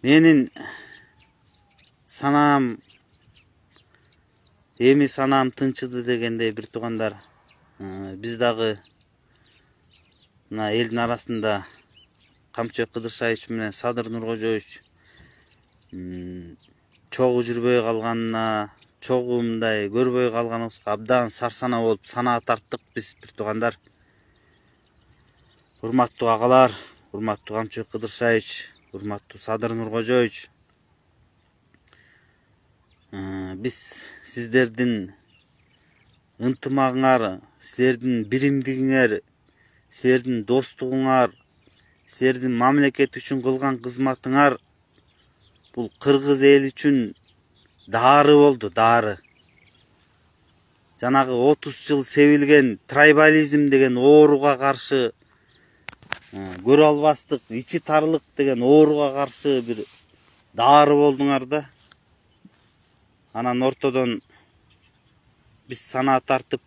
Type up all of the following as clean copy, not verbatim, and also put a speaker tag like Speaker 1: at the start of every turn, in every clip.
Speaker 1: Менин санам эми санам тынчыды дегендей бир туугандар, биз дагы мына элдин арасында Камчыбек Кыдыршаевич менен Садыр Нуркожоевич чогуу жүрбөй калганына, чогуу мындай көрбөй калганыбызга абдан сарсана болуп санаа тарттык биз бир туугандар. Урматтуу агалар, урматтуу Камчыбек Кыдыршаевич, урматтуу Садыр Нуркожоевич, биз сиздердин ынтымагыңар, силердин биримдигиңер, силердин достугуңар, силердин мамлекет үчүн кылган кызматыңар бул кыргыз эли үчүн дары болду, дары. Жанагы 30 жыл себилген трайбализм деген ооруга каршы, көрө албастык, ичи тарлык деген ооруга каршы бир дары болдуңар да. Анан ортодон биз санаа тартып,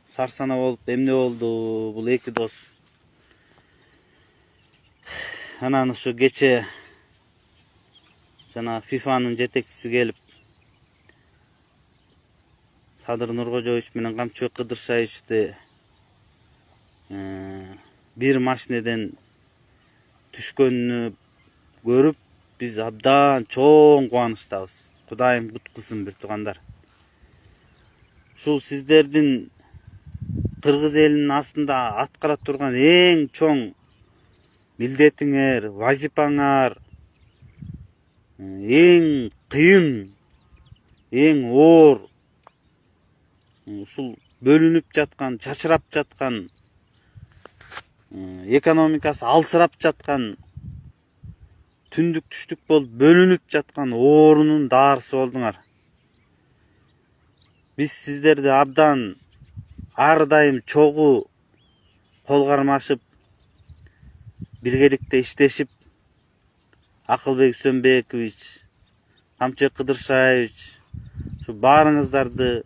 Speaker 1: сарсана болуп, эмне болду бул эки дос. Анан ушу кече жана ФИФАнын жетекчиси келип, Садыр Нуркожоевич менен Камчыбек Кыдыршаевичти бир машинеден түшкөнүнү көрүп, биз абдан чоң кубанычтабыз. Кудайым куткулсун бир туугандар. Ушул сиздердин кыргыз элинин астында аткара турган эң чоң милдетиңер, вазипаңар, эң кыйын, эң оор, ушул бөлүнүп жаткан, чачырап жаткан, экономикасы алсырап жаткан, түндүк түштүк болуп бөлүнүп жаткан оорунун даарысы болдуңар. Биз сиздерди абдан ар дайым чогуу кол кармашып, биргеликте иштешип, Акылбек Үсөнбекович, Камчыбек Кыдыршаевич, ушу баарыңыздарды,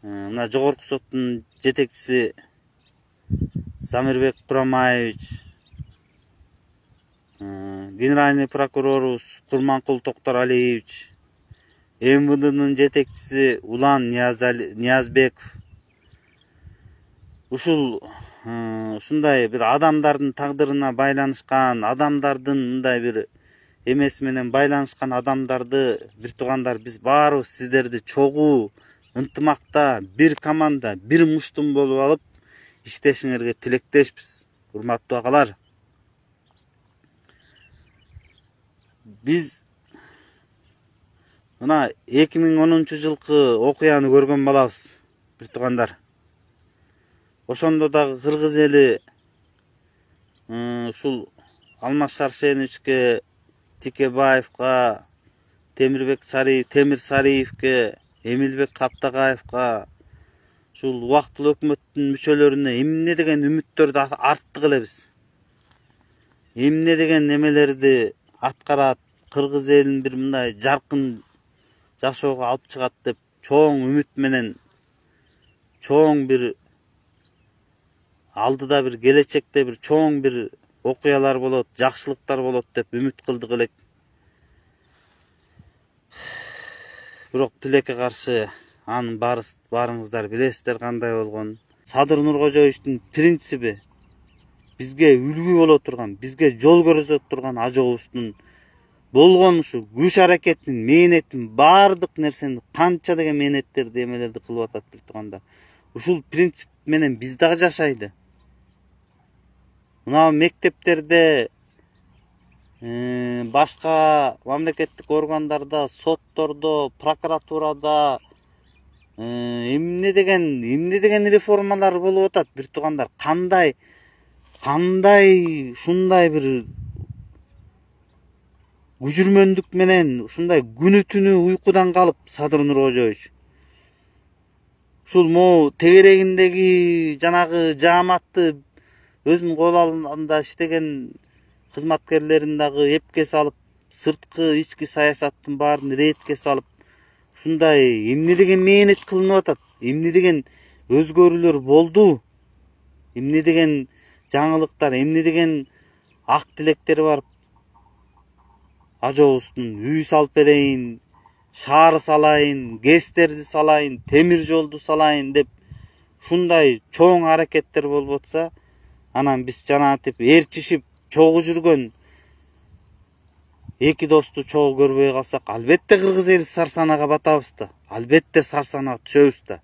Speaker 1: мына жогорку соттун жетекчиси Замирбек Курамаевич, генеральный прокурорубуз Курманкул Токторалиевич, МВДнын жетекчиси Улан Ниязбеков, ушундай бир адамдардын тагдырына байланышкан, адамдардын мындай бир эмеси менен байланышкан адамдарды бир туугандар, биз баарыбыз сиздерди чогуу ынтымакта, бир команда, бир муштум болуп алып иштешиңерге тилектешпиз. Урматтуу агалар, биз мына 2010 жылкы окуяны көргөн балабыз бир туугандар. Ошондо дагы кыргыз эли ушул Алмаз Шаршеновичке, Тикебаевка, Темир Сариевке, Эмилбек Каптагаевка, ушул убактылуу өкмөттүн мүчөлөрүнө эмне деген үмүттөрдү арттык элебиз. Эмне деген немелерди аткарат, кыргыз элин бир мындай жаркын жашоого алып чыгат деп чоң үмүт менен, чоң бир алдыда бир келечекте бир чоң бир окуялар болот, жакшылыктар болот деп үмүт кылдык элек. Бирок тилекке каршы анын баарыңыздар билесиздер кандай болгонун. Садыр Нуркожоевичтин принциби бизге үлгү боло турган, бизге жол көрсөтө турган ажообуздун болгон ушу күч аракетин, мээнеттин, баардык нерсени, канча деген мээнеттерди, эмелерди кылып атат бир туугандар. Ушул принцип менен биз дагы жашайды. Мына мектептерде, башка мамлекеттик органдарда, соттордо, прокуратурада эмне деген реформалар болуп атат бир туугандар. Кандай ушундай бир күжүрмөндүк менен, ушундай күнү түнү уйкудан калып Садыр Нуркожоевич. Ушул могу тегерегиндеги жанагы жааматты өзүнүн кол алында иштеген кызматкерлерин дагы эпке салып, сырткы ички саясаттын баарын ретке салып, ушундай эмне деген мээнет кылынып атат, эмне деген өзгөрүүлөр болду, эмне деген жаңылыктар, эмне деген ак тилектер бар. ажообуздун үй салып берейин, шаар салайын, гэстерди салайын, темир жолду салайын деп ушундай чоң аракеттер болуп атса, анан биз жанагынтип ээрчишип чогуу жүргөн эки досту чогуу көрбөй калсак, албетте кыргыз эли сарсанага батабыз да. Албетте сарсанага түшөбүз да.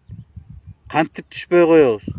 Speaker 1: Кантип түшпөй коебуз?